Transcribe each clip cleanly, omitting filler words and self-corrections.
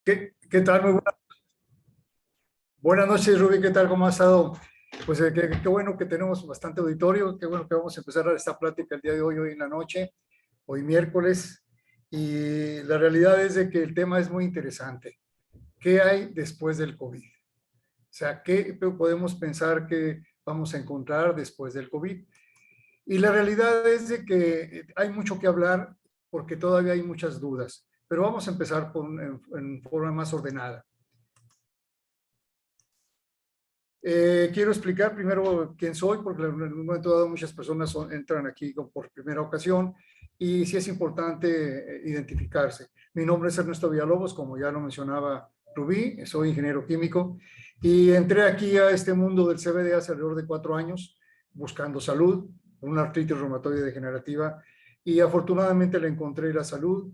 ¿Qué tal? Buenas noches, Rubí. ¿Qué tal? ¿Cómo ha estado? Pues qué bueno que tenemos bastante auditorio. Qué bueno que vamos a empezar esta plática el día de hoy en la noche, hoy miércoles. Y la realidad es de que el tema es muy interesante. ¿Qué hay después del COVID? O sea, ¿qué podemos pensar que vamos a encontrar después del COVID? Y la realidad es de que hay mucho que hablar porque todavía hay muchas dudas. Pero vamos a empezar en forma más ordenada. Quiero explicar primero quién soy, porque en un momento dado muchas personas entran aquí por primera ocasión y sí es importante identificarse. Mi nombre es Ernesto Villalobos, como ya lo mencionaba Rubí, soy ingeniero químico y entré aquí a este mundo del CBD hace alrededor de 4 años buscando salud, una artritis reumatoide degenerativa y afortunadamente le encontré la salud,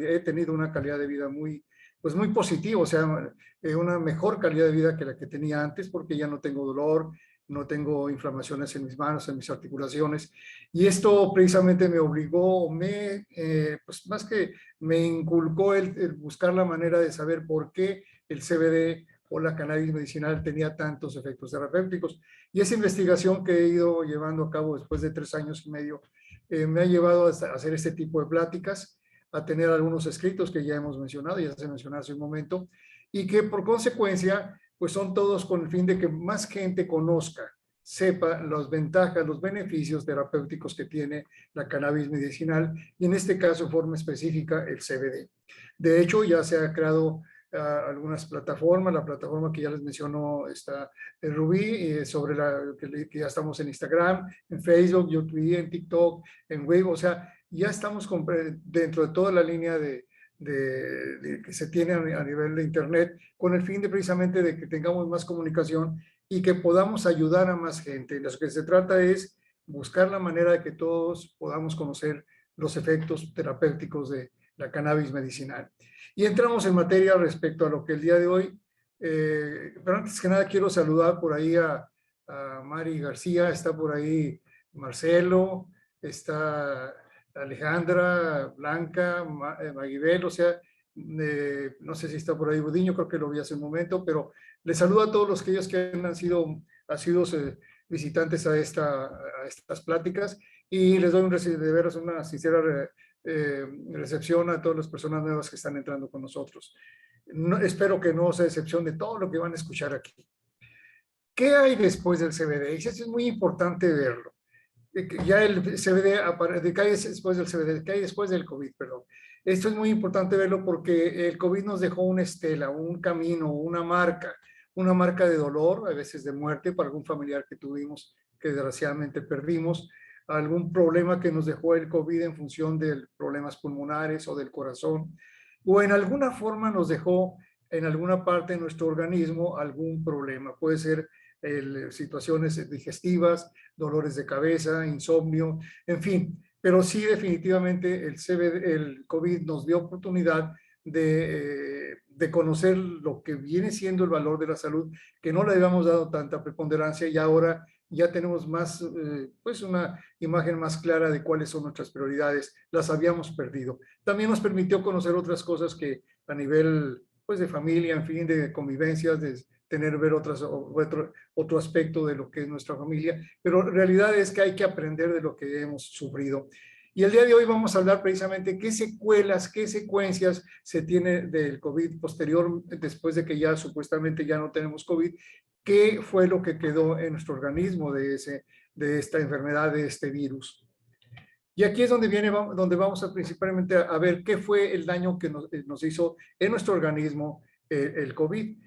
he tenido una calidad de vida pues muy positiva, o sea, una mejor calidad de vida que la que tenía antes porque ya no tengo dolor, no tengo inflamaciones en mis manos, en mis articulaciones. Y esto precisamente me obligó, pues más que me inculcó el buscar la manera de saber por qué el CBD o la cannabis medicinal tenía tantos efectos terapéuticos. Y esa investigación que he ido llevando a cabo después de 3 años y medio me ha llevado a hacer este tipo de pláticas, a tener algunos escritos que ya hemos mencionado, ya se mencionó hace un momento, y que por consecuencia, pues son todos con el fin de que más gente conozca, sepa las ventajas, los beneficios terapéuticos que tiene la cannabis medicinal y en este caso en forma específica el CBD. De hecho, ya se ha creado algunas plataformas, la plataforma que ya les mencionó está Rubí, sobre que ya estamos en Instagram, en Facebook, YouTube, en TikTok, en Weibo, o sea, ya estamos dentro de toda la línea que se tiene a nivel de Internet, con el fin de precisamente de que tengamos más comunicación y que podamos ayudar a más gente. Lo que se trata es buscar la manera de que todos podamos conocer los efectos terapéuticos de la cannabis medicinal. Y entramos en materia respecto a lo que el día de hoy, pero antes que nada quiero saludar por ahí a Mari García, está por ahí Marcelo, está Alejandra, Blanca, Maguibel, o sea, no sé si está por ahí Budiño, creo que lo vi hace un momento, pero les saludo a todos aquellos que han sido asiduos visitantes a estas pláticas y les doy de veras una sincera recepción a todas las personas nuevas que están entrando con nosotros. Espero que no se decepcione de todo lo que van a escuchar aquí. ¿Qué hay después del CBD? Y eso es muy importante verlo. Ya el CBD, ¿qué hay después del CBD? ¿Qué hay después del COVID? Perdón. Esto es muy importante verlo porque el COVID nos dejó una estela, un camino, una marca de dolor, a veces de muerte para algún familiar que tuvimos, que desgraciadamente perdimos, algún problema que nos dejó el COVID en función de problemas pulmonares o del corazón, o en alguna forma nos dejó en alguna parte de nuestro organismo algún problema. Puede ser situaciones digestivas, dolores de cabeza, insomnio, en fin. Pero sí, definitivamente el COVID nos dio oportunidad de conocer lo que viene siendo el valor de la salud, que no le habíamos dado tanta preponderancia y ahora ya tenemos pues una imagen más clara de cuáles son nuestras prioridades. Las habíamos perdido. También nos permitió conocer otras cosas que a nivel pues de familia, en fin, de convivencias, de ver otro aspecto de lo que es nuestra familia, pero la realidad es que hay que aprender de lo que hemos sufrido. Y el día de hoy vamos a hablar precisamente qué secuelas, qué secuencias se tiene del COVID posterior, después de que ya supuestamente ya no tenemos COVID, qué fue lo que quedó en nuestro organismo de esta enfermedad, de este virus. Y aquí es donde vamos principalmente a ver qué fue el daño que nos hizo en nuestro organismo el COVID.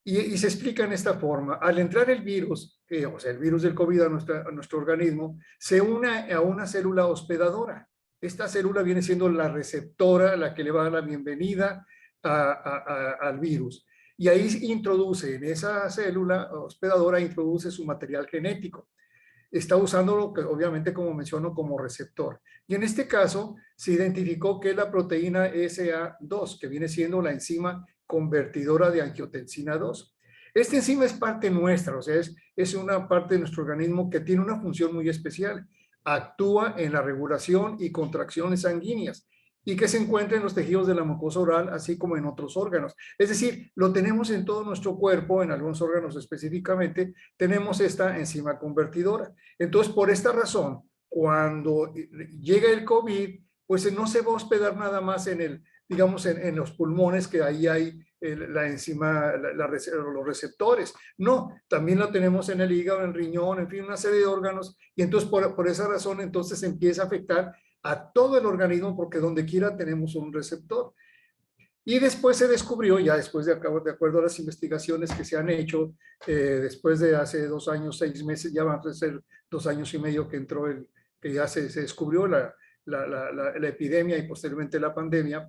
Y se explica en esta forma. Al entrar el virus, o sea, el virus del COVID a nuestro organismo, se une a una célula hospedadora. Esta célula viene siendo la receptora, la que le va a dar la bienvenida al virus. Y ahí introduce, en esa célula hospedadora, introduce su material genético. Está usándolo, obviamente, como menciono, como receptor. Y en este caso, se identificó que es la proteína SA2, que viene siendo la enzima convertidora de angiotensina 2. Esta enzima es parte nuestra, o sea, es una parte de nuestro organismo que tiene una función muy especial. Actúa en la regulación y contracciones sanguíneas y que se encuentra en los tejidos de la mucosa oral, así como en otros órganos. Es decir, lo tenemos en todo nuestro cuerpo, en algunos órganos específicamente, tenemos esta enzima convertidora. Entonces, por esta razón, cuando llega el COVID, pues no se va a hospedar nada más en el, digamos, en los pulmones, que ahí hay la enzima, los receptores. No, también lo tenemos en el hígado, en el riñón, en fin, una serie de órganos, y entonces por esa razón entonces se empieza a afectar a todo el organismo, porque donde quiera tenemos un receptor. Y después se descubrió, ya después de acuerdo a las investigaciones que se han hecho, después de hace 2 años, 6 meses, ya van a ser 2 años y medio que entró que ya se descubrió la epidemia y posteriormente la pandemia.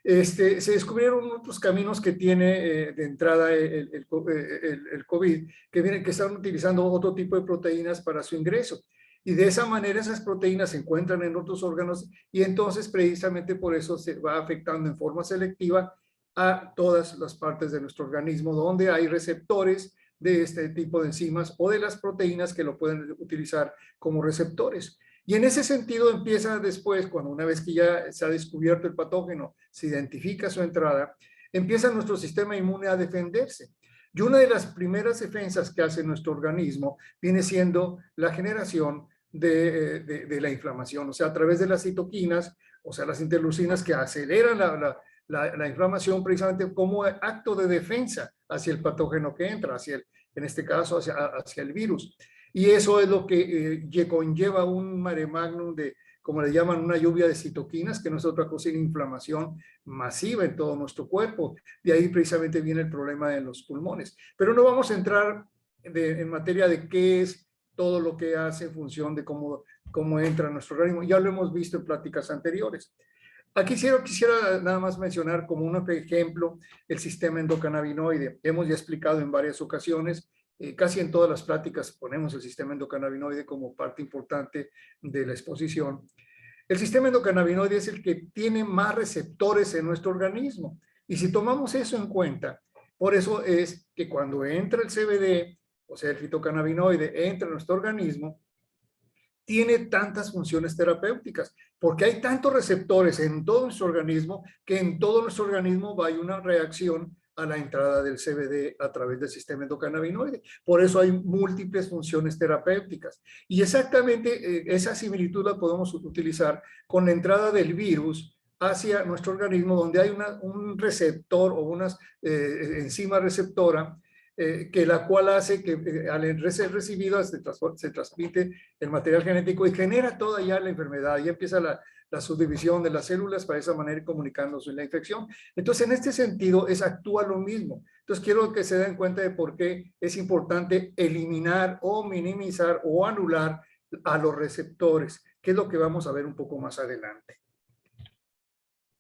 Se descubrieron otros caminos que tiene de entrada el COVID, que están utilizando otro tipo de proteínas para su ingreso. Y de esa manera esas proteínas se encuentran en otros órganos y entonces precisamente por eso se va afectando en forma selectiva a todas las partes de nuestro organismo donde hay receptores de este tipo de enzimas o de las proteínas que lo pueden utilizar como receptores. Y en ese sentido empieza después, cuando una vez que ya se ha descubierto el patógeno, se identifica su entrada, empieza nuestro sistema inmune a defenderse. Y una de las primeras defensas que hace nuestro organismo viene siendo la generación de la inflamación, o sea, a través de las citoquinas, o sea, las interleucinas que aceleran la inflamación precisamente como acto de defensa hacia el patógeno que entra, en este caso hacia el virus. Y eso es lo que conlleva un mare magnum de, como le llaman, una lluvia de citoquinas, que no es otra cosa que inflamación masiva en todo nuestro cuerpo. De ahí precisamente viene el problema de los pulmones. Pero no vamos a entrar en materia de qué es todo lo que hace en función de cómo entra nuestro organismo. Ya lo hemos visto en pláticas anteriores. Aquí quisiera nada más mencionar como un ejemplo el sistema endocannabinoide. Hemos ya explicado en varias ocasiones, casi en todas las pláticas ponemos el sistema endocannabinoide como parte importante de la exposición. El sistema endocannabinoide es el que tiene más receptores en nuestro organismo. Y si tomamos eso en cuenta, por eso es que cuando entra el CBD, o sea, el fitocannabinoide, entra en nuestro organismo, tiene tantas funciones terapéuticas, porque hay tantos receptores en todo nuestro organismo que en todo nuestro organismo va a haber una reacción a la entrada del CBD a través del sistema endocannabinoide. Por eso hay múltiples funciones terapéuticas. Y exactamente esa similitud la podemos utilizar con la entrada del virus hacia nuestro organismo, donde hay un receptor o una enzima receptora que la cual hace que al ser recibida se transmite el material genético y genera toda ya la enfermedad. Y empieza la subdivisión de las células para esa manera comunicándose la infección. Entonces, en este sentido, actúa lo mismo. Entonces, quiero que se den cuenta de por qué es importante eliminar o minimizar o anular a los receptores, que es lo que vamos a ver un poco más adelante.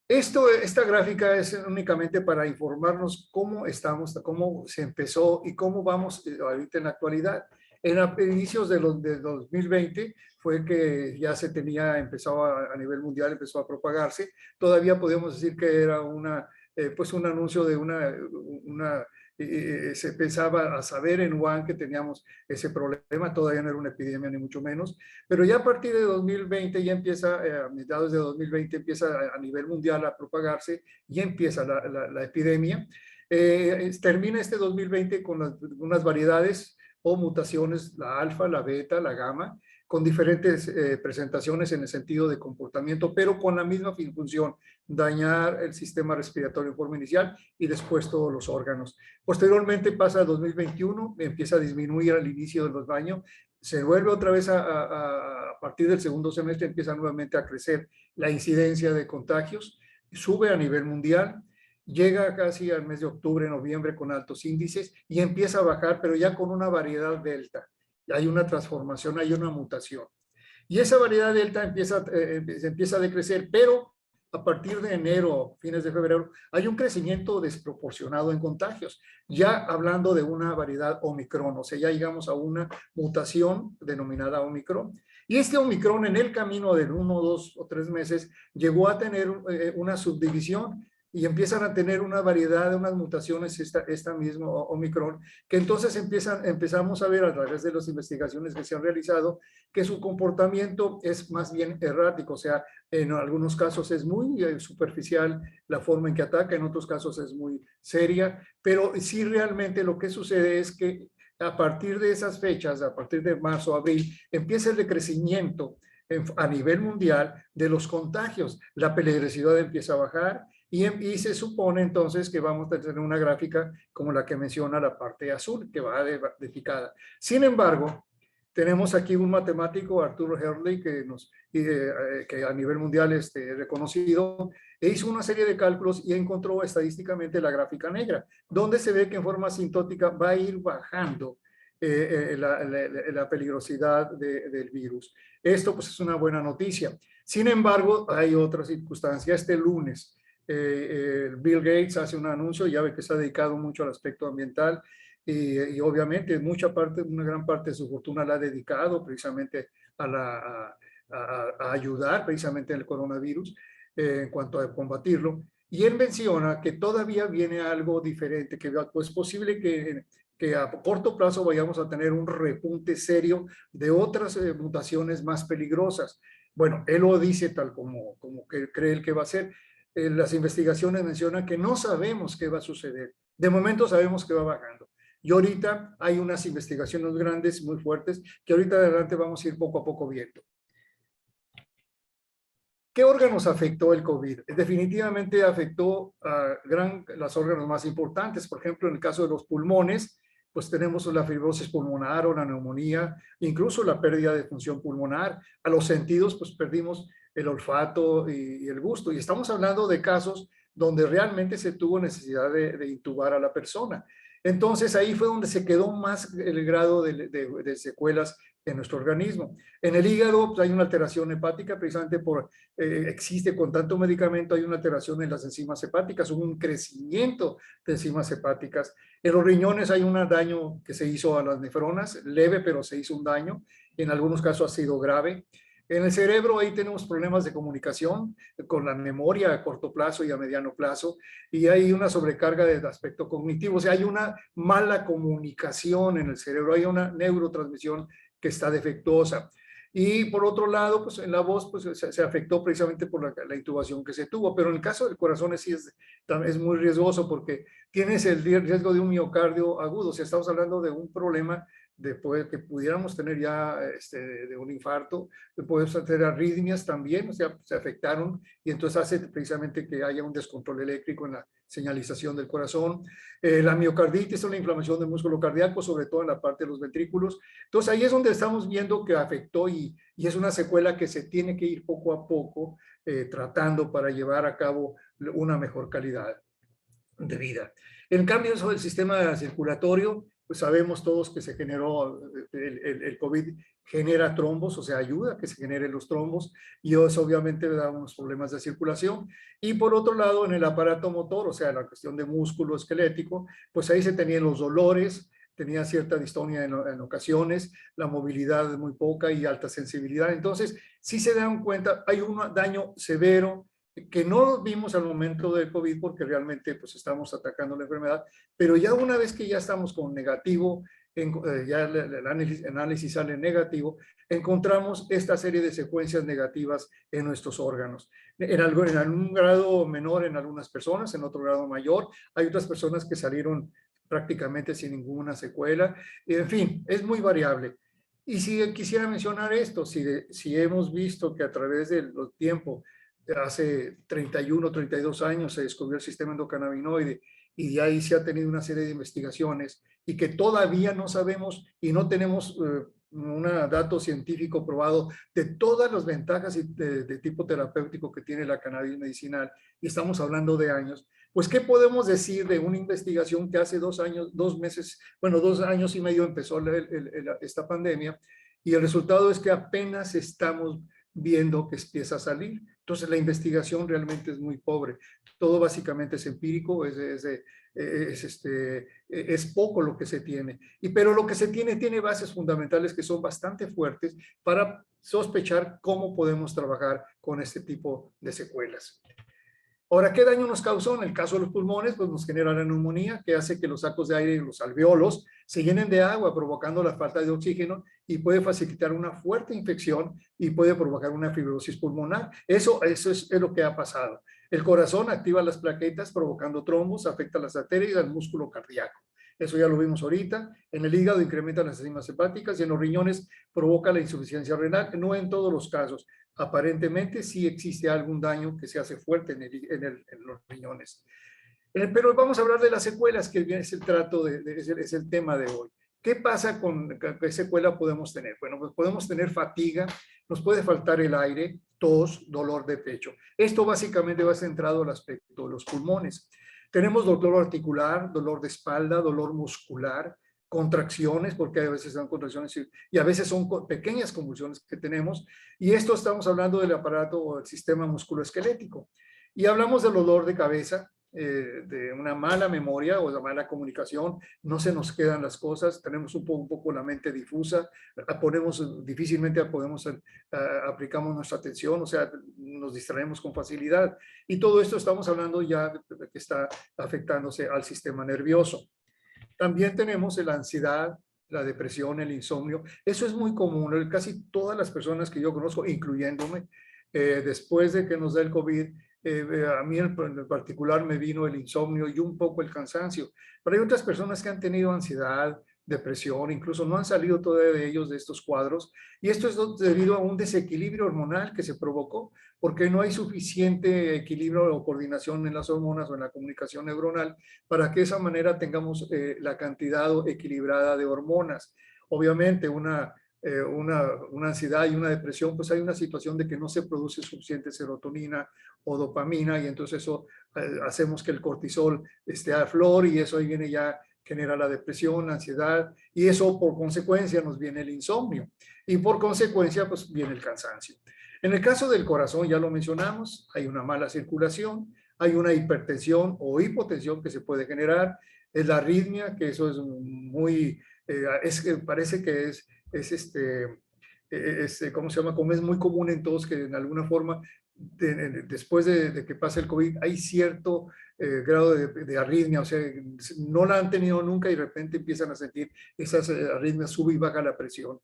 Esta gráfica es únicamente para informarnos cómo estamos, cómo se empezó y cómo vamos ahorita en la actualidad. En inicios de 2020 fue que ya se empezaba a nivel mundial, empezó a propagarse. Todavía podemos decir que era pues un anuncio de se pensaba a saber en Wuhan que teníamos ese problema, todavía no era una epidemia ni mucho menos, pero ya a partir de 2020 ya empieza, a mediados de 2020 empieza a nivel mundial a propagarse y empieza la epidemia. Termina este 2020 con unas variedades o mutaciones, la alfa, la beta, la gamma, con diferentes presentaciones en el sentido de comportamiento, pero con la misma función, dañar el sistema respiratorio en forma inicial y después todos los órganos. Posteriormente pasa a 2021, empieza a disminuir al inicio de los años, se vuelve otra vez a partir del segundo semestre, empieza nuevamente a crecer la incidencia de contagios, sube a nivel mundial, llega casi al mes de octubre, noviembre con altos índices y empieza a bajar, pero ya con una variedad delta. Hay una transformación, hay una mutación. Y esa variedad delta empieza a decrecer, pero a partir de enero, fines de febrero, hay un crecimiento desproporcionado en contagios, ya hablando de una variedad Omicron, o sea, ya llegamos a una mutación denominada Omicron. Y este Omicron en el camino de 1, 2 o 3 meses llegó a tener una subdivisión y empiezan a tener una variedad de unas mutaciones, esta misma Omicron, que entonces empezamos a ver a través de las investigaciones que se han realizado que su comportamiento es más bien errático, o sea, en algunos casos es muy superficial la forma en que ataca, en otros casos es muy seria, pero sí realmente lo que sucede es que a partir de esas fechas, a partir de marzo, abril, empieza el decrecimiento a nivel mundial de los contagios. La peligrosidad empieza a bajar y se supone entonces que vamos a tener una gráfica como la que menciona la parte azul, que va de picada. Sin embargo, tenemos aquí un matemático, Arturo Herley, que a nivel mundial es reconocido, e hizo una serie de cálculos y encontró estadísticamente la gráfica negra, donde se ve que en forma asintótica va a ir bajando la peligrosidad del virus. Esto pues es una buena noticia. Sin embargo, hay otra circunstancia. Este lunes, Bill Gates hace un anuncio, ya ve que se ha dedicado mucho al aspecto ambiental, y obviamente una gran parte de su fortuna la ha dedicado precisamente a ayudar precisamente en el coronavirus en cuanto a combatirlo. Y él menciona que todavía viene algo diferente, que pues, es posible que a corto plazo vayamos a tener un repunte serio de otras mutaciones más peligrosas. Bueno, él lo dice tal como que cree él que va a ser. Las investigaciones mencionan que no sabemos qué va a suceder. De momento sabemos que va bajando. Y ahorita hay unas investigaciones grandes, muy fuertes, que ahorita adelante vamos a ir poco a poco viendo. ¿Qué órganos afectó el COVID? Definitivamente afectó a los órganos más importantes. Por ejemplo, en el caso de los pulmones, pues tenemos la fibrosis pulmonar o la neumonía, incluso la pérdida de función pulmonar. A los sentidos, pues perdimos el olfato y el gusto. Y estamos hablando de casos donde realmente se tuvo necesidad de intubar a la persona. Entonces ahí fue donde se quedó más el grado de secuelas en nuestro organismo. En el hígado pues, hay una alteración hepática precisamente existe con tanto medicamento, hay una alteración en las enzimas hepáticas, hubo un crecimiento de enzimas hepáticas. En los riñones hay un daño que se hizo a las nefronas, leve, pero se hizo un daño. En algunos casos ha sido grave. En el cerebro ahí tenemos problemas de comunicación con la memoria a corto plazo y a mediano plazo, y hay una sobrecarga del aspecto cognitivo, o sea, hay una mala comunicación en el cerebro, hay una neurotransmisión que está defectuosa. Y por otro lado, pues en la voz pues, se afectó precisamente por la intubación que se tuvo, pero en el caso del corazón sí es muy riesgoso porque tienes el riesgo de un miocardio agudo, o sea, estamos hablando de un problema que pudiéramos tener ya de un infarto, podemos tener arritmias también, o sea, se afectaron y entonces hace precisamente que haya un descontrol eléctrico en la señalización del corazón. La miocarditis es una inflamación del músculo cardíaco, sobre todo en la parte de los ventrículos. Entonces ahí es donde estamos viendo que afectó y es una secuela que se tiene que ir poco a poco tratando para llevar a cabo una mejor calidad de vida. En cambio, eso del sistema circulatorio, pues sabemos todos que se generó, el COVID genera trombos, o sea, ayuda a que se generen los trombos, y eso obviamente da unos problemas de circulación. Y por otro lado, en el aparato motor, o sea, la cuestión de músculo esquelético, pues ahí se tenían los dolores, tenía cierta distonia en ocasiones, la movilidad muy poca y alta sensibilidad. Entonces, si se dan cuenta, hay un daño severo que no vimos al momento del COVID porque realmente pues estamos atacando la enfermedad, pero ya una vez que ya estamos con negativo, ya el análisis sale negativo, encontramos esta serie de secuencias negativas en nuestros órganos. En algún grado menor en algunas personas, en otro grado mayor. Hay otras personas que salieron prácticamente sin ninguna secuela. En fin, es muy variable. Y si quisiera mencionar esto, si hemos visto que a través del tiempo, hace 31, 32 años se descubrió el sistema endocannabinoide y de ahí se ha tenido una serie de investigaciones y que todavía no sabemos y no tenemos un dato científico probado de todas las ventajas de tipo terapéutico que tiene la cannabis medicinal, y estamos hablando de años, pues ¿qué podemos decir de una investigación que hace 2 años, 2 meses, bueno, 2 años y medio empezó esta pandemia, y el resultado es que apenas estamos viendo que empieza a salir? Entonces la investigación realmente es muy pobre. Todo básicamente es empírico, es poco lo que se tiene. Pero lo que se tiene bases fundamentales que son bastante fuertes para sospechar cómo podemos trabajar con este tipo de secuelas. Ahora, ¿qué daño nos causó? En el caso de los pulmones, pues nos genera la neumonía, que hace que los sacos de aire y los alveolos se llenen de agua, provocando la falta de oxígeno y puede facilitar una fuerte infección y puede provocar una fibrosis pulmonar. Eso es lo que ha pasado. El corazón activa las plaquetas provocando trombos, afecta las arterias y el músculo cardíaco. Eso ya lo vimos ahorita. En el hígado incrementa las enzimas hepáticas y en los riñones provoca la insuficiencia renal. No en todos los casos. Aparentemente sí existe algún daño que se hace fuerte en los riñones. Pero vamos a hablar de las secuelas, que es el es el tema de hoy. ¿Qué pasa con qué secuela podemos tener? Bueno, pues podemos tener fatiga, nos puede faltar el aire, tos, dolor de pecho. Esto básicamente va centrado al aspecto de los pulmones. Tenemos dolor articular, dolor de espalda, dolor muscular, contracciones, porque a veces son contracciones y a veces son pequeñas convulsiones que tenemos. Y esto estamos hablando del aparato o del sistema musculoesquelético. Y hablamos del dolor de cabeza, de una mala memoria o de mala comunicación, no se nos quedan las cosas, tenemos un poco la mente difusa, difícilmente podemos, aplicamos nuestra atención, o sea, nos distraemos con facilidad. Y todo esto estamos hablando ya de que está afectándose al sistema nervioso. También tenemos la ansiedad, la depresión, el insomnio. Eso es muy común. Casi todas las personas que yo conozco, incluyéndome, después de que nos da el COVID, a mí en particular me vino el insomnio y un poco el cansancio. Pero hay otras personas que han tenido ansiedad, depresión, incluso no han salido todavía de ellos de estos cuadros. Y esto es debido a un desequilibrio hormonal que se provocó porque no hay suficiente equilibrio o coordinación en las hormonas o en la comunicación neuronal para que de esa manera tengamos la cantidad equilibrada de hormonas. Obviamente una ansiedad y una depresión, pues hay una situación de que no se produce suficiente serotonina o dopamina y entonces eso hacemos que el cortisol esté a flor y eso ahí viene ya genera la depresión, la ansiedad y eso por consecuencia nos viene el insomnio y por consecuencia pues viene el cansancio. En el caso del corazón ya lo mencionamos, hay una mala circulación, hay una hipertensión o hipotensión que se puede generar, es la arritmia, que eso es muy, parece que ¿cómo se llama? Como es muy común en todos que en alguna forma, después de que pasa el COVID, hay cierto grado de arritmia, o sea, no la han tenido nunca y de repente empiezan a sentir esas arritmias, sube y baja la presión.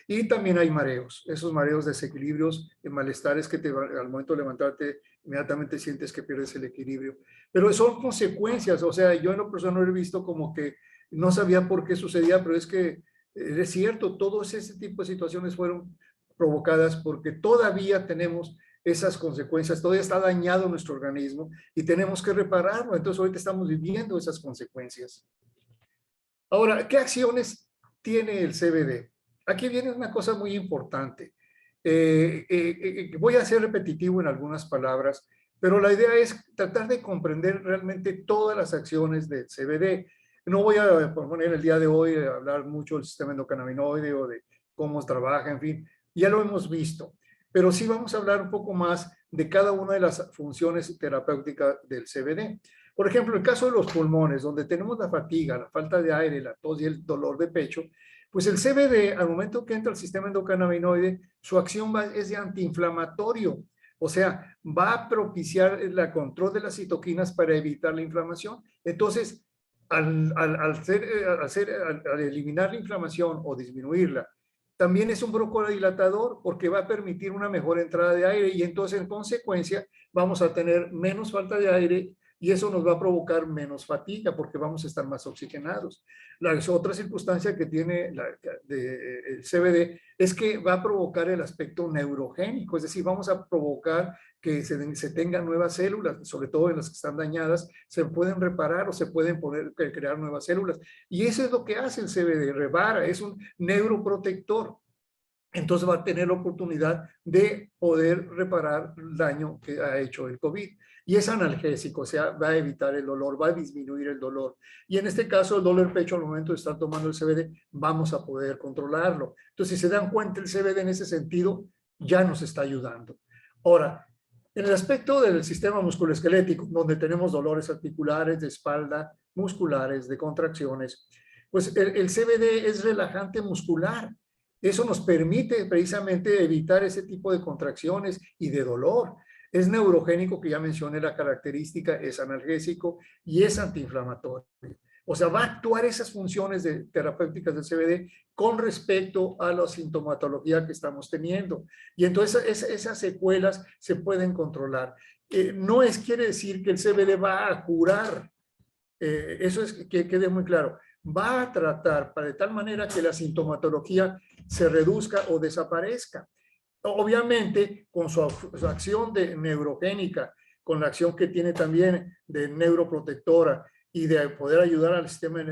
Y también hay mareos, esos mareos, desequilibrios, malestares que al momento de levantarte inmediatamente sientes que pierdes el equilibrio. Pero son consecuencias, o sea, yo en lo personal lo he visto como que no sabía por qué sucedía, pero es que es cierto, todos ese tipo de situaciones fueron provocadas porque todavía tenemos esas consecuencias, todavía está dañado nuestro organismo y tenemos que repararlo. Entonces ahorita estamos viviendo esas consecuencias. Ahora, ¿qué acciones tiene el CBD? Aquí viene una cosa muy importante. Voy a ser repetitivo en algunas palabras, pero la idea es tratar de comprender realmente todas las acciones del CBD. No voy a poner el día de hoy a hablar mucho del sistema endocannabinoide o de cómo trabaja, en fin, ya lo hemos visto, pero sí vamos a hablar un poco más de cada una de las funciones terapéuticas del CBD. Por ejemplo, el caso de los pulmones, donde tenemos la fatiga, la falta de aire, la tos y el dolor de pecho, pues el CBD, al momento que entra al sistema endocannabinoide, su acción es de antiinflamatorio. O sea, va a propiciar el control de las citoquinas para evitar la inflamación. Entonces, al eliminar la inflamación o disminuirla, también es un broncorodilatador porque va a permitir una mejor entrada de aire y entonces en consecuencia vamos a tener menos falta de aire y eso nos va a provocar menos fatiga porque vamos a estar más oxigenados. La otra circunstancia que tiene el CBD es que va a provocar el aspecto neurogénico, es decir, vamos a provocar que se tengan nuevas células, sobre todo en las que están dañadas, se pueden reparar o se pueden crear nuevas células. Y eso es lo que hace el CBD, repara, es un neuroprotector. Entonces va a tener la oportunidad de poder reparar el daño que ha hecho el COVID. Y es analgésico, o sea, va a evitar el dolor, va a disminuir el dolor. Y en este caso, el dolor del pecho al momento de estar tomando el CBD, vamos a poder controlarlo. Entonces, si se dan cuenta, el CBD en ese sentido ya nos está ayudando. Ahora, en el aspecto del sistema musculoesquelético, donde tenemos dolores articulares, de espalda, musculares, de contracciones, pues el CBD es relajante muscular. Eso nos permite precisamente evitar ese tipo de contracciones y de dolor. Es neurogénico, que ya mencioné la característica, es analgésico y es antiinflamatorio. O sea, va a actuar esas funciones terapéuticas del CBD con respecto a la sintomatología que estamos teniendo. Y entonces esas secuelas se pueden controlar. No quiere decir que el CBD va a curar. Eso es que quede muy claro. Va a tratar para de tal manera que la sintomatología se reduzca o desaparezca. Obviamente, con su acción de neurogénica, con la acción que tiene también de neuroprotectora y de poder ayudar al sistema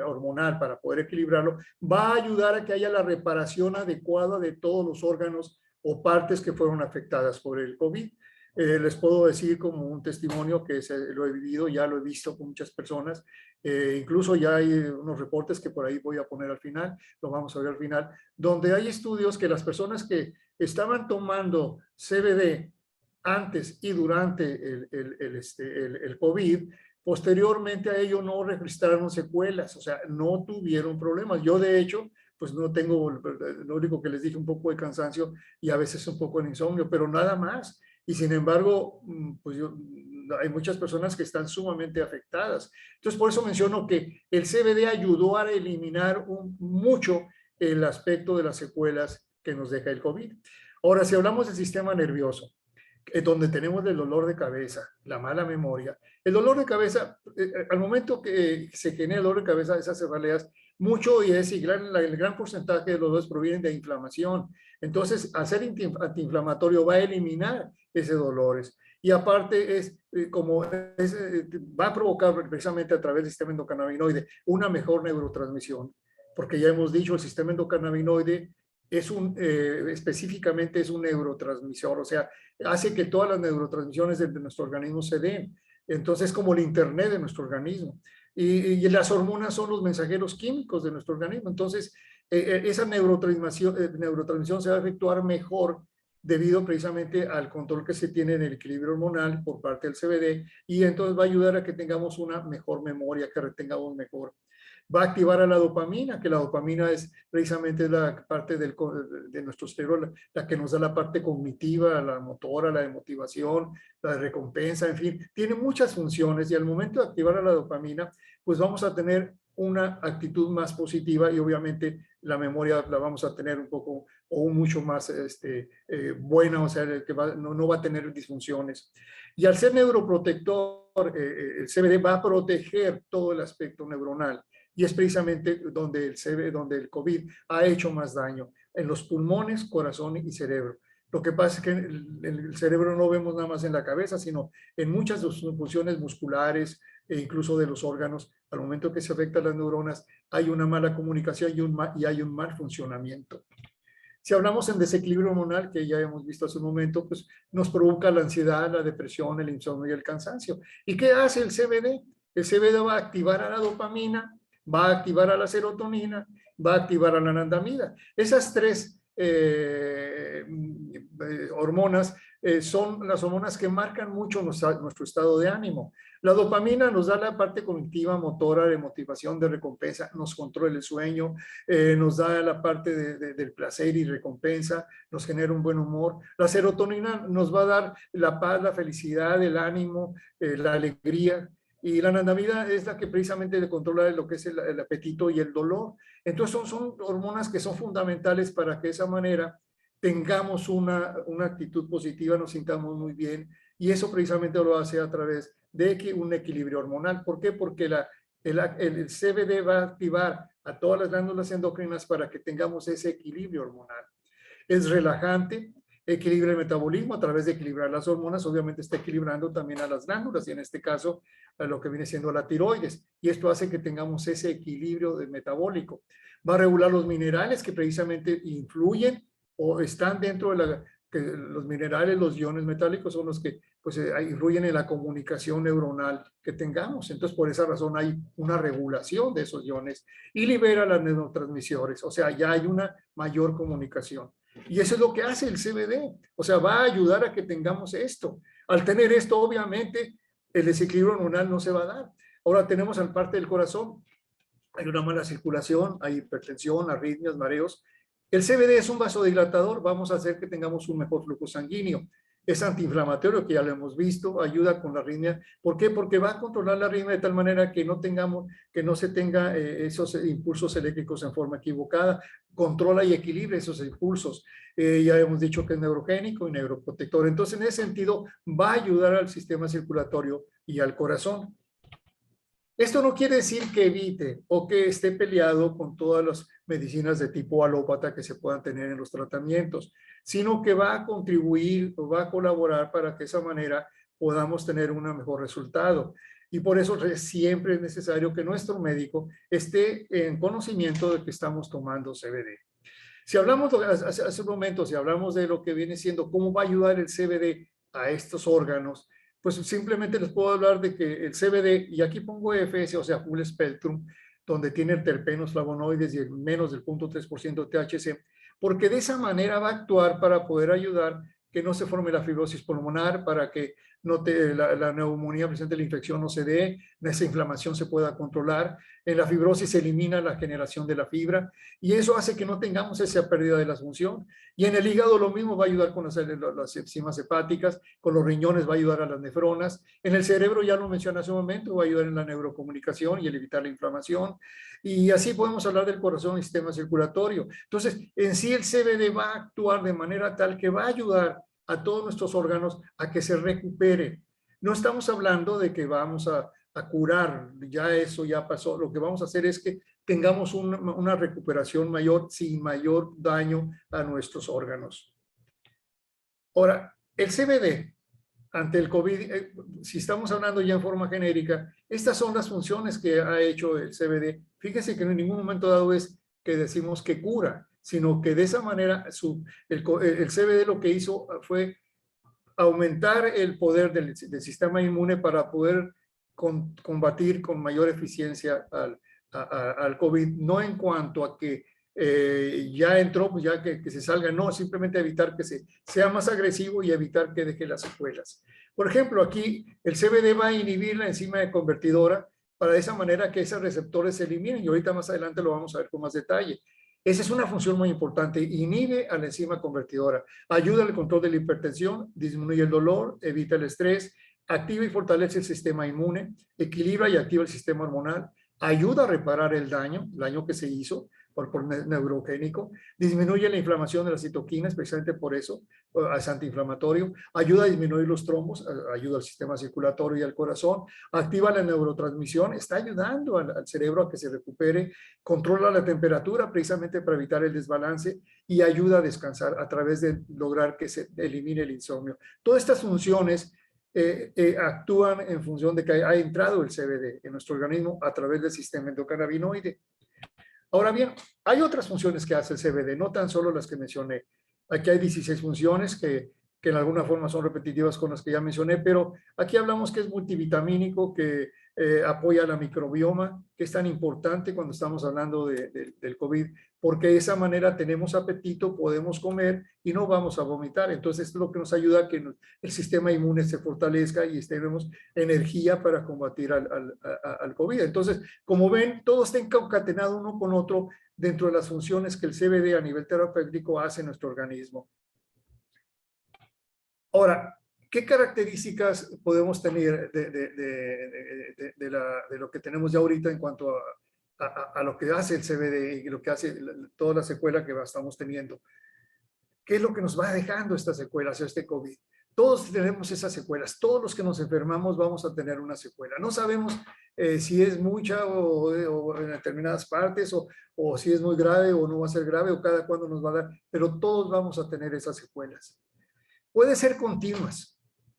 hormonal para poder equilibrarlo, va a ayudar a que haya la reparación adecuada de todos los órganos o partes que fueron afectadas por el COVID. Les puedo decir como un testimonio que lo he vivido, ya lo he visto con muchas personas, incluso ya hay unos reportes que por ahí voy a poner al final, lo vamos a ver al final, donde hay estudios que las personas que estaban tomando CBD antes y durante el COVID, posteriormente a ello no registraron secuelas, o sea, no tuvieron problemas. Yo, de hecho, pues no tengo, lo único que les dije, un poco de cansancio y a veces un poco de insomnio, pero nada más. Y sin embargo, pues hay muchas personas que están sumamente afectadas. Entonces, por eso menciono que el CBD ayudó a eliminar mucho el aspecto de las secuelas que nos deja el COVID. Ahora, si hablamos del sistema nervioso, donde tenemos el dolor de cabeza, la mala memoria, el dolor de cabeza, al momento que se genera el dolor de cabeza, esas cefaleas, mucho y el gran porcentaje de los dolores provienen de inflamación. Entonces, hacer antiinflamatorio va a eliminar ese dolores. Y aparte va a provocar precisamente a través del sistema endocannabinoide una mejor neurotransmisión, porque ya hemos dicho, el sistema endocannabinoide específicamente es un neurotransmisor, o sea, hace que todas las neurotransmisiones de nuestro organismo se den. Entonces, es como el internet de nuestro organismo. Y las hormonas son los mensajeros químicos de nuestro organismo. Entonces, esa neurotransmisión se va a efectuar mejor debido precisamente al control que se tiene en el equilibrio hormonal por parte del CBD, y entonces va a ayudar a que tengamos una mejor memoria, que retengamos mejor. Va a activar a la dopamina, que la dopamina es precisamente la parte de nuestro cerebro, la que nos da la parte cognitiva, la motora, la de motivación, la de recompensa, en fin, tiene muchas funciones, y al momento de activar a la dopamina, pues vamos a tener una actitud más positiva, y obviamente la memoria la vamos a tener un poco o mucho más buena, o sea, que no va a tener disfunciones. Y al ser neuroprotector, el CBD va a proteger todo el aspecto neuronal. Y es precisamente donde el COVID ha hecho más daño, en los pulmones, corazón y cerebro. Lo que pasa es que el cerebro no vemos nada más en la cabeza, sino en muchas de sus funciones musculares e incluso de los órganos. Al momento que se afectan las neuronas, hay una mala comunicación y hay un mal funcionamiento. Si hablamos en desequilibrio hormonal, que ya hemos visto hace un momento, pues nos provoca la ansiedad, la depresión, el insomnio y el cansancio. ¿Y qué hace el CBD? El CBD va a activar a la dopamina, va a activar a la serotonina, va a activar a la anandamida. Esas tres hormonas son las hormonas que marcan mucho nuestro estado de ánimo. La dopamina nos da la parte cognitiva, motora, de motivación, de recompensa, nos controla el sueño, nos da la parte del placer y recompensa, nos genera un buen humor. La serotonina nos va a dar la paz, la felicidad, el ánimo, la alegría. Y la anandamida es la que precisamente le controla lo que es el apetito y el dolor. Entonces son hormonas que son fundamentales para que de esa manera tengamos una actitud positiva, nos sintamos muy bien, y eso precisamente lo hace a través de un equilibrio hormonal. ¿Por qué? Porque el CBD va a activar a todas las glándulas endocrinas para que tengamos ese equilibrio hormonal. Es relajante, equilibra el metabolismo a través de equilibrar las hormonas, obviamente está equilibrando también a las glándulas, y en este caso a lo que viene siendo la tiroides, y esto hace que tengamos ese equilibrio metabólico. Va a regular los minerales que precisamente influyen o están dentro de los minerales, los iones metálicos son los que pues, influyen en la comunicación neuronal que tengamos. Entonces, por esa razón hay una regulación de esos iones y libera las neurotransmisores, o sea, ya hay una mayor comunicación. Y eso es lo que hace el CBD, o sea, va a ayudar a que tengamos esto. Al tener esto, obviamente, el desequilibrio hormonal no se va a dar. Ahora tenemos en parte del corazón, hay una mala circulación, hay hipertensión, arritmias, mareos. El CBD es un vasodilatador, vamos a hacer que tengamos un mejor flujo sanguíneo. Es antiinflamatorio, que ya lo hemos visto, ayuda con la arritmia. ¿Por qué? Porque va a controlar la arritmia de tal manera que no se tenga esos impulsos eléctricos en forma equivocada. Controla y equilibra esos impulsos. Ya hemos dicho que es neurogénico y neuroprotector. Entonces, en ese sentido, va a ayudar al sistema circulatorio y al corazón. Esto no quiere decir que evite o que esté peleado con todas las medicinas de tipo alópata que se puedan tener en los tratamientos, sino que va a contribuir o va a colaborar para que de esa manera podamos tener un mejor resultado. Y por eso siempre es necesario que nuestro médico esté en conocimiento de que estamos tomando CBD. Si hablamos hace un momento, si hablamos de lo que viene siendo cómo va a ayudar el CBD a estos órganos, pues simplemente les puedo hablar de que el CBD, y aquí pongo EFS, o sea, Full Spectrum, donde tiene terpenos, flavonoides y menos del 0.3% de THC, porque de esa manera va a actuar para poder ayudar que no se forme la fibrosis pulmonar, para que la neumonía presente la infección no se dé, esa inflamación se pueda controlar. En la fibrosis se elimina la generación de la fibra y eso hace que no tengamos esa pérdida de la función. Y en el hígado lo mismo, va a ayudar con las enzimas hepáticas, con los riñones va a ayudar a las nefronas. En el cerebro, ya lo mencioné hace un momento, va a ayudar en la neurocomunicación y el evitar la inflamación. Y así podemos hablar del corazón y sistema circulatorio. Entonces, en sí el CBD va a actuar de manera tal que va a ayudar a todos nuestros órganos a que se recuperen. No estamos hablando de que vamos a curar, ya eso ya pasó. Lo que vamos a hacer es que tengamos una recuperación mayor sin mayor daño a nuestros órganos. Ahora, el CBD ante el COVID, si estamos hablando ya en forma genérica, estas son las funciones que ha hecho el CBD. Fíjense que en ningún momento dado es que decimos que cura, sino que de esa manera el CBD lo que hizo fue aumentar el poder del sistema inmune para poder combatir con mayor eficiencia al COVID, no en cuanto a que ya entró, pues ya que se salga, no, simplemente evitar que sea más agresivo y evitar que deje las secuelas. Por ejemplo, aquí el CBD va a inhibir la enzima de convertidora para de esa manera que esos receptores se eliminen y ahorita más adelante lo vamos a ver con más detalle. Esa es una función muy importante, inhibe a la enzima convertidora, ayuda al control de la hipertensión, disminuye el dolor, evita el estrés, activa y fortalece el sistema inmune, equilibra y activa el sistema hormonal, ayuda a reparar el daño que se hizo por neurogénico, disminuye la inflamación de las citoquinas, precisamente por eso es antiinflamatorio, ayuda a disminuir los trombos, ayuda al sistema circulatorio y al corazón, activa la neurotransmisión, está ayudando al cerebro a que se recupere, controla la temperatura precisamente para evitar el desbalance y ayuda a descansar a través de lograr que se elimine el insomnio. Todas estas funciones actúan en función de que ha entrado el CBD en nuestro organismo a través del sistema endocannabinoide. Ahora bien, hay otras funciones que hace el CBD, no tan solo las que mencioné. Aquí hay 16 funciones que en alguna forma son repetitivas con las que ya mencioné, pero aquí hablamos que es multivitamínico, que apoya la microbioma, que es tan importante cuando estamos hablando del COVID, porque de esa manera tenemos apetito, podemos comer y no vamos a vomitar. Entonces, esto es lo que nos ayuda a que el sistema inmune se fortalezca y tenemos energía para combatir al COVID. Entonces, como ven, todo está concatenado uno con otro dentro de las funciones que el CBD a nivel terapéutico hace en nuestro organismo. Ahora, ¿qué características podemos tener de lo que tenemos ya ahorita en cuanto a lo que hace el CBD y lo que hace toda la secuela que estamos teniendo? ¿Qué es lo que nos va dejando estas secuelas, este COVID? Todos tenemos esas secuelas. Todos los que nos enfermamos vamos a tener una secuela. No sabemos si es mucha o en determinadas partes o si es muy grave o no va a ser grave o cada cuándo nos va a dar, pero todos vamos a tener esas secuelas. Puede ser continuas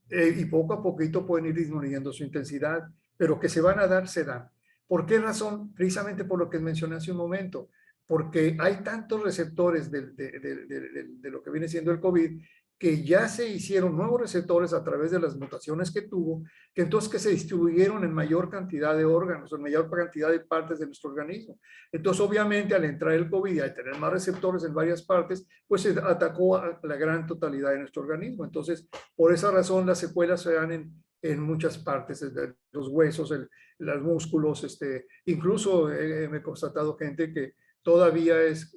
y poco a poquito pueden ir disminuyendo su intensidad, pero que se van a dar, se dan. ¿Por qué razón? Precisamente por lo que mencioné hace un momento, porque hay tantos receptores de lo que viene siendo el COVID que ya se hicieron nuevos receptores a través de las mutaciones que tuvo, que entonces que se distribuyeron en mayor cantidad de órganos, en mayor cantidad de partes de nuestro organismo. Entonces, obviamente, al entrar el COVID y al tener más receptores en varias partes, pues se atacó a la gran totalidad de nuestro organismo. Entonces, por esa razón, las secuelas se dan en muchas partes, los huesos, los músculos, incluso me he constatado gente que todavía es,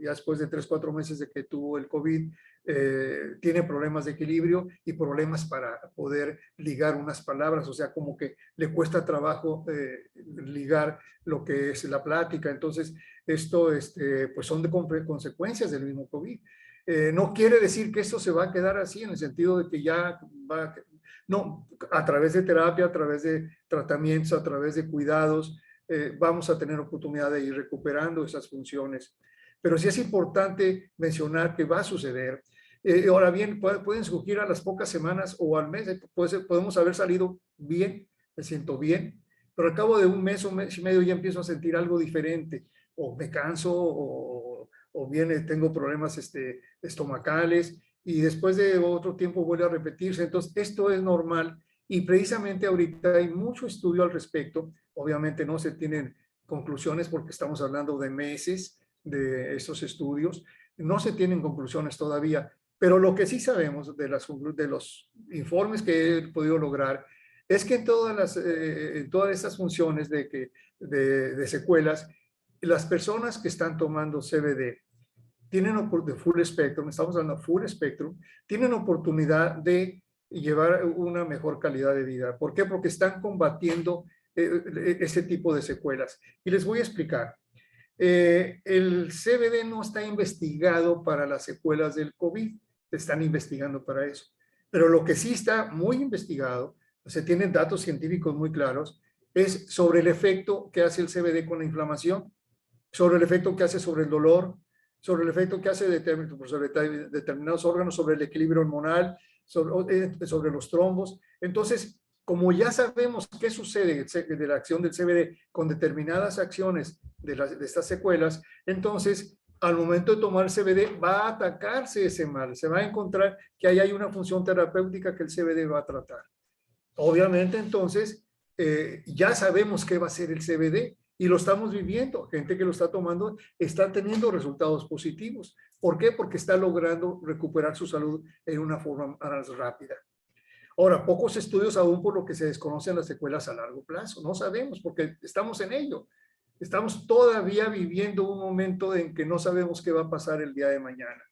ya después de 3, 4 meses de que tuvo el COVID, tiene problemas de equilibrio y problemas para poder ligar unas palabras, o sea, como que le cuesta trabajo ligar lo que es la plática. Entonces, esto pues son de consecuencias del mismo COVID. No quiere decir que esto se va a quedar así, en el sentido de que ya va, no, a través de terapia, a través de tratamientos, a través de cuidados, vamos a tener oportunidad de ir recuperando esas funciones. Pero sí es importante mencionar que va a suceder. Ahora bien, pueden surgir a las pocas semanas o al mes, podemos haber salido bien, me siento bien, pero al cabo de un mes y medio ya empiezo a sentir algo diferente, o me canso, o bien tengo problemas estomacales, y después de otro tiempo vuelve a repetirse. Entonces, esto es normal, y precisamente ahorita hay mucho estudio al respecto. Obviamente no se tienen conclusiones porque estamos hablando de meses de estos estudios, no se tienen conclusiones todavía, pero lo que sí sabemos de los informes que he podido lograr es que en todas estas funciones de secuelas, las personas que están tomando CBD tienen de full spectrum, estamos hablando de full spectrum, tienen oportunidad de llevar una mejor calidad de vida. ¿Por qué? Porque están combatiendo ese tipo de secuelas. Y les voy a explicar. El CBD no está investigado para las secuelas del COVID, están investigando para eso. Pero lo que sí está muy investigado, se tienen datos científicos muy claros, es sobre el efecto que hace el CBD con la inflamación, sobre el efecto que hace sobre el dolor, sobre el efecto que hace sobre determinados órganos, sobre el equilibrio hormonal, sobre los trombos. Entonces, como ya sabemos qué sucede de la acción del CBD con determinadas acciones de estas secuelas, entonces, al momento de tomar CBD, va a atacarse ese mal. Se va a encontrar que ahí hay una función terapéutica que el CBD va a tratar. Obviamente, entonces, ya sabemos qué va a ser el CBD y lo estamos viviendo. Gente que lo está tomando está teniendo resultados positivos. ¿Por qué? Porque está logrando recuperar su salud en una forma más rápida. Ahora, pocos estudios aún por lo que se desconocen las secuelas a largo plazo. No sabemos porque estamos en ello. Estamos todavía viviendo un momento en que no sabemos qué va a pasar el día de mañana.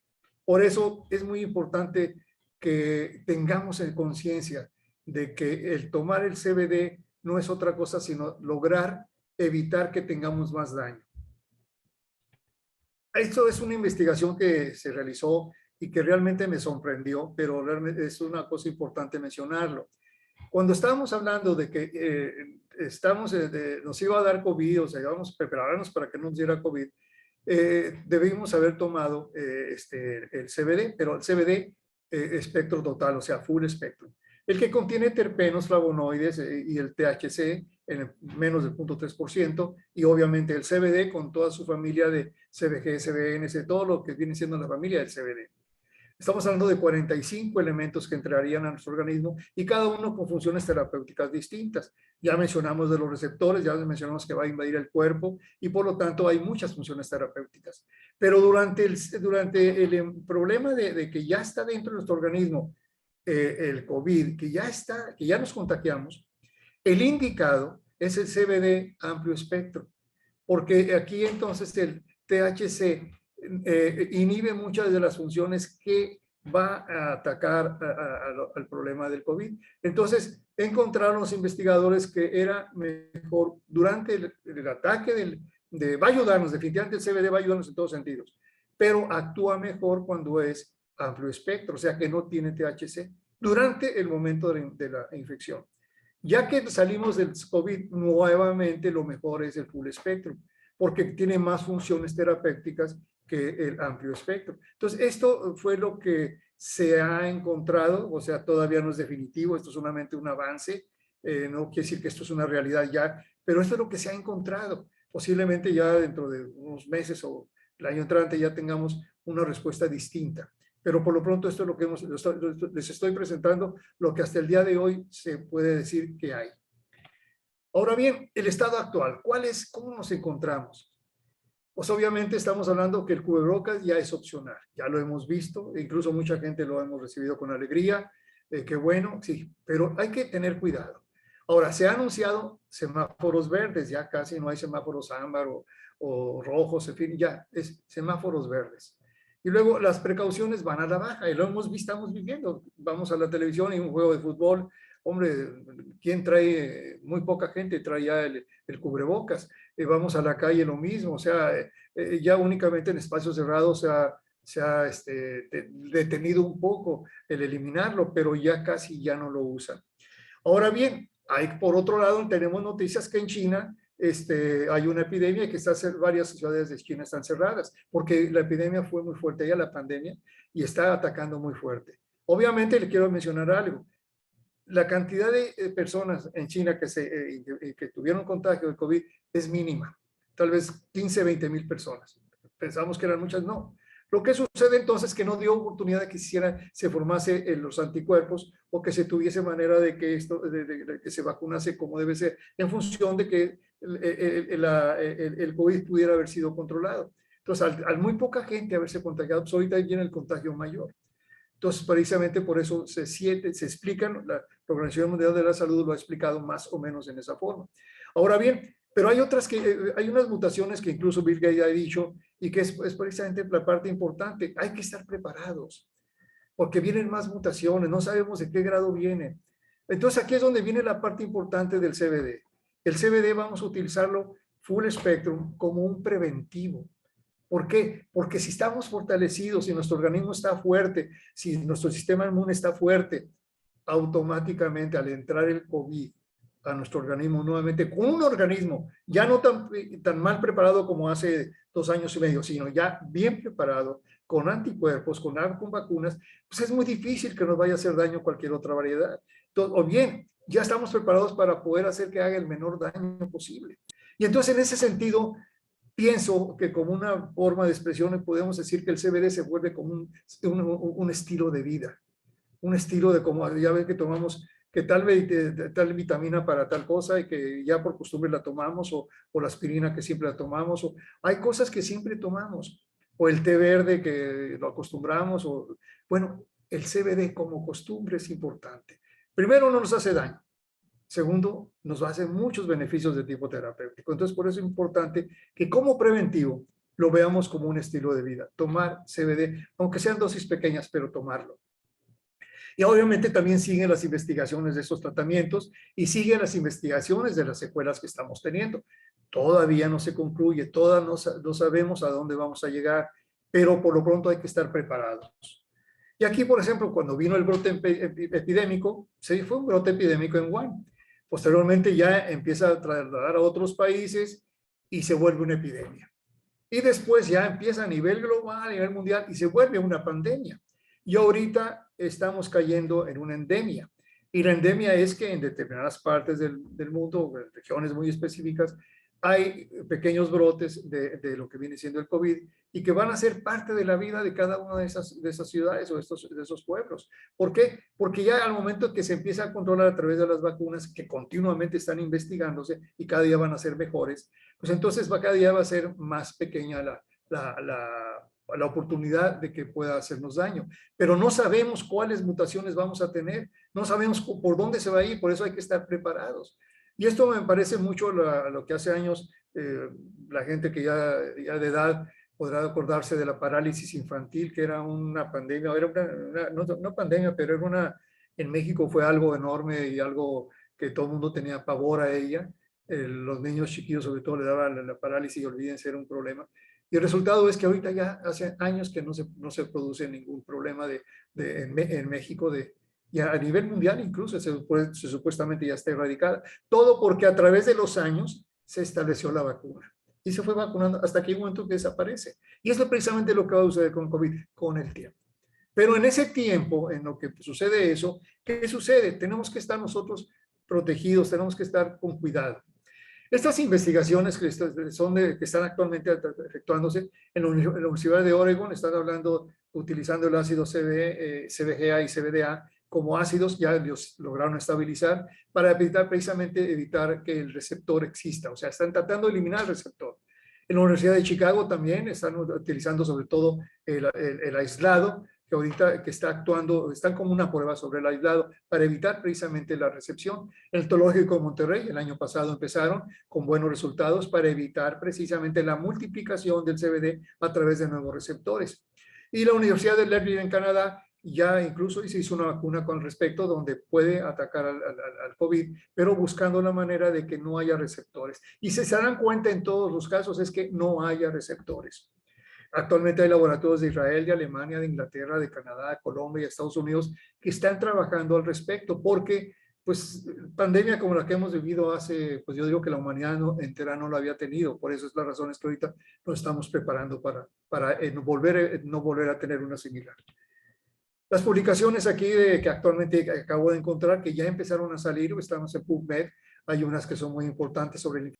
Por eso es muy importante que tengamos en conciencia de que el tomar el CBD no es otra cosa sino lograr evitar que tengamos más daño. Esto es una investigación que se realizó y que realmente me sorprendió, pero realmente es una cosa importante mencionarlo. Cuando estábamos hablando de que nos iba a dar COVID, o sea, íbamos a prepararnos para que no nos diera COVID, debimos haber tomado el CBD, pero el CBD espectro total, o sea, full espectro. El que contiene terpenos, flavonoides y el THC en menos del 0.3%, y obviamente el CBD con toda su familia de CBG, CBN, todo lo que viene siendo la familia del CBD. Estamos hablando de 45 elementos que entrarían a nuestro organismo y cada uno con funciones terapéuticas distintas. Ya mencionamos de los receptores, ya mencionamos que va a invadir el cuerpo y por lo tanto hay muchas funciones terapéuticas. Pero durante el problema de que ya está dentro de nuestro organismo el COVID, que ya nos contagiamos, el indicado es el CBD amplio espectro, porque aquí entonces el THC inhibe muchas de las funciones que va a atacar al problema del COVID. Entonces, encontraron los investigadores que era mejor durante el ataque va a ayudarnos, definitivamente el CBD va a ayudarnos en todos sentidos, pero actúa mejor cuando es amplio espectro, o sea que no tiene THC, durante el momento de la infección. Ya que salimos del COVID, nuevamente lo mejor es el full espectro, porque tiene más funciones terapéuticas que el amplio espectro. Entonces, esto fue lo que se ha encontrado, o sea, todavía no es definitivo, esto es solamente un avance, no quiere decir que esto es una realidad ya, pero esto es lo que se ha encontrado. Posiblemente ya dentro de unos meses o el año entrante ya tengamos una respuesta distinta. Pero por lo pronto esto es lo que les estoy presentando, lo que hasta el día de hoy se puede decir que hay. Ahora bien, el estado actual, ¿cómo nos encontramos? Pues obviamente estamos hablando que el cubrebocas ya es opcional, ya lo hemos visto, e incluso mucha gente lo hemos recibido con alegría, qué bueno, sí, pero hay que tener cuidado. Ahora, se han anunciado semáforos verdes, ya casi no hay semáforos ámbar o rojos, en fin, ya es semáforos verdes. Y luego las precauciones van a la baja, y lo hemos visto, estamos viviendo. Vamos a la televisión y un juego de fútbol, hombre, ¿quién trae? Muy poca gente trae ya el cubrebocas. Vamos a la calle lo mismo, o sea, ya únicamente en espacios cerrados se ha detenido un poco el eliminarlo, pero ya casi ya no lo usan. Ahora bien, por otro lado, tenemos noticias que en China hay una epidemia que varias ciudades de China están cerradas, porque la epidemia fue muy fuerte ya, la pandemia, y está atacando muy fuerte. Obviamente le quiero mencionar algo. La cantidad de personas en China que tuvieron contagio de COVID es mínima, tal vez 15, 20 mil personas. Pensamos que eran muchas, no. Lo que sucede entonces es que no dio oportunidad de que se formase los anticuerpos o que se tuviese manera de que de que se vacunase como debe ser, en función de que el COVID pudiera haber sido controlado. Entonces, al muy poca gente haberse contagiado, pues ahorita viene el contagio mayor. Entonces, precisamente por eso se explican, la Organización Mundial de la Salud lo ha explicado más o menos en esa forma. Ahora bien, pero hay otras hay unas mutaciones que incluso Bill Gates ha dicho y que es precisamente la parte importante. Hay que estar preparados porque vienen más mutaciones, no sabemos de qué grado vienen. Entonces, aquí es donde viene la parte importante del CBD. El CBD vamos a utilizarlo full spectrum como un preventivo. ¿Por qué? Porque si estamos fortalecidos, si nuestro organismo está fuerte, si nuestro sistema inmune está fuerte, automáticamente al entrar el COVID a nuestro organismo nuevamente, con un organismo ya no tan mal preparado como hace 2 años y medio, sino ya bien preparado, con anticuerpos, con vacunas, pues es muy difícil que nos vaya a hacer daño cualquier otra variedad. Entonces, o bien, ya estamos preparados para poder hacer que haga el menor daño posible. Y entonces, en ese sentido, pienso que como una forma de expresión podemos decir que el CBD se vuelve como un estilo de vida, un estilo de como ya ves que tomamos que tal vitamina para tal cosa y que ya por costumbre la tomamos o la aspirina que siempre la tomamos o hay cosas que siempre tomamos o el té verde que lo acostumbramos o bueno, el CBD como costumbre es importante. Primero, no nos hace daño. Segundo, nos va a hacer muchos beneficios de tipo terapéutico. Entonces, por eso es importante que como preventivo lo veamos como un estilo de vida. Tomar CBD, aunque sean dosis pequeñas, pero tomarlo. Y obviamente también siguen las investigaciones de estos tratamientos y siguen las investigaciones de las secuelas que estamos teniendo. Todavía no se concluye, todavía no sabemos a dónde vamos a llegar, pero por lo pronto hay que estar preparados. Y aquí, por ejemplo, cuando vino el brote epidémico, fue un brote epidémico en Wuhan. Posteriormente ya empieza a trasladar a otros países y se vuelve una epidemia. Y después ya empieza a nivel global, a nivel mundial, y se vuelve una pandemia. Y ahorita estamos cayendo en una endemia. Y la endemia es que en determinadas partes del mundo, en regiones muy específicas, hay pequeños brotes de lo que viene siendo el COVID y que van a ser parte de la vida de cada una de esas ciudades o de esos pueblos. ¿Por qué? Porque ya al momento que se empieza a controlar a través de las vacunas que continuamente están investigándose y cada día van a ser mejores, pues entonces cada día va a ser más pequeña la oportunidad de que pueda hacernos daño. Pero no sabemos cuáles mutaciones vamos a tener, no sabemos por dónde se va a ir, por eso hay que estar preparados. Y esto me parece mucho lo que hace años la gente que ya de edad podrá acordarse de la parálisis infantil, que era una pandemia, era no pandemia, pero en México fue algo enorme y algo que todo el mundo tenía pavor a ella. Los niños chiquillos sobre todo le daban la parálisis y olvídense, era un problema. Y el resultado es que ahorita ya hace años que no se produce ningún problema en México y a nivel mundial incluso se supuestamente ya está erradicada. Todo porque a través de los años se estableció la vacuna y se fue vacunando hasta que hay un momento que desaparece. Y es precisamente lo que va a suceder con COVID con el tiempo. Pero en ese tiempo, en lo que sucede eso, ¿qué sucede? Tenemos que estar nosotros protegidos, tenemos que estar con cuidado. Estas investigaciones que están actualmente efectuándose en la Universidad de Oregon, están utilizando el ácido CBGA y CBDA como ácidos, ya los lograron estabilizar para evitar que el receptor exista, o sea, están tratando de eliminar el receptor. En la Universidad de Chicago también están utilizando sobre todo el aislado que ahorita que está actuando, están como una prueba sobre el aislado para evitar precisamente la recepción. El Tecnológico de Monterrey el año pasado empezaron con buenos resultados para evitar precisamente la multiplicación del CBD a través de nuevos receptores. Y la Universidad de Lakeland en Canadá ya incluso se hizo una vacuna con respecto donde puede atacar al COVID, pero buscando la manera de que no haya receptores. Y se darán cuenta en todos los casos es que no haya receptores. Actualmente hay laboratorios de Israel, de Alemania, de Inglaterra, de Canadá, de Colombia y Estados Unidos que están trabajando al respecto porque pues pandemia como la que hemos vivido hace, pues yo digo que la humanidad entera no lo había tenido. Por eso es la razón es que ahorita nos estamos preparando para no volver a tener una similar. Las publicaciones aquí que actualmente acabo de encontrar que ya empezaron a salir, estamos en PubMed, hay unas que son muy importantes sobre el